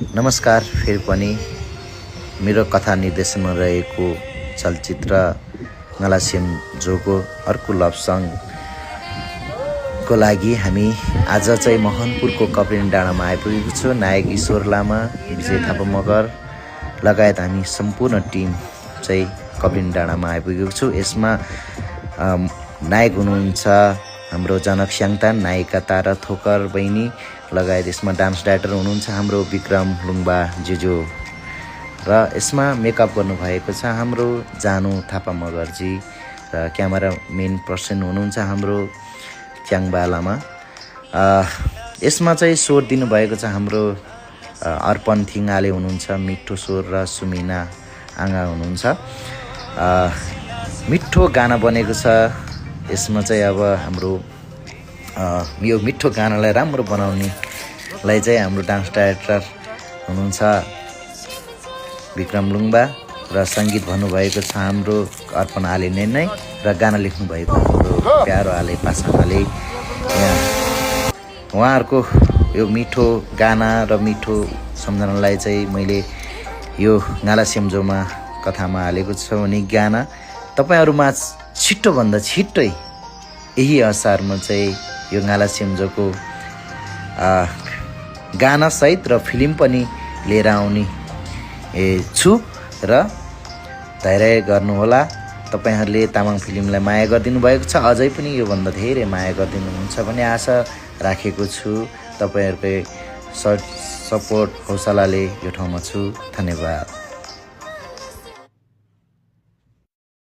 नमस्कार। फेरि पनि मेरो कथा निर्देशनमा रहेको चलचित्र नलासिम जोको अर्को लभ सङ्गको लागि हामी आज चाहिँ मोहनपुरको कपिन डाँडामा आइपुगेको छु। नायक ईश्वर लामा, विजय थापा मगर लगायत हामी सम्पूर्ण टिम चाहिँ कपिन डाँडामा आइपुगेको छु। यसमा नायक हुनुहुन्छ हाम्रो जनक स्याङतान, नायिका तारा थोकर बहिनी लगायत यसमा डान्स डाइरेक्टर हुनुहुन्छ हाम्रो विक्रम लुम्बा जिजु र यसमा मेकअप गर्नुभएको छ हाम्रो जानु थापा मगरजी र क्यामेरा मेन पर्सन हुनुहुन्छ हाम्रो च्याङबा लामा। यसमा चाहिँ स्वर दिनुभएको छ हाम्रो अर्पण थिङाले हुनुहुन्छ, मिठो स्वर र सुमिना आँगा हुनुहुन्छ। मिठो गाना बनेको छ यसमा चाहिँ। अब हाम्रो यो मिठो गानालाई राम्रो बनाउनेलाई चाहिँ हाम्रो डान्स डाइरेक्टर हुनुहुन्छ विक्रम लुम्बा र सङ्गीत भन्नुभएको छ हाम्रो अर्पण आले नै र गाना लेख्नुभएको हाम्रो प्यारो आले पासाङ आले। उहाँहरूको यो मिठो गाना र मिठो सम्झनालाई चाहिँ मैले यो नाला सेम्जोमा कथामा हालेको छु भने गाना तपाईँहरूमा छिट्टोभन्दा छिट्टै यही असारमा चाहिँ यो नाला सेम्जोको गानासहित र फिल्म पनि लिएर आउने छु र धैर्य गर्नुहोला। तपाईँहरूले तामाङ फिल्मलाई माया गरिदिनु भएको छ, अझै पनि योभन्दा धेरै माया गरिदिनुहुन्छ भन्ने आशा राखेको छु। तपाईँहरूकै सपोर्ट हौसलाले यो ठाउँमा छु। धन्यवाद।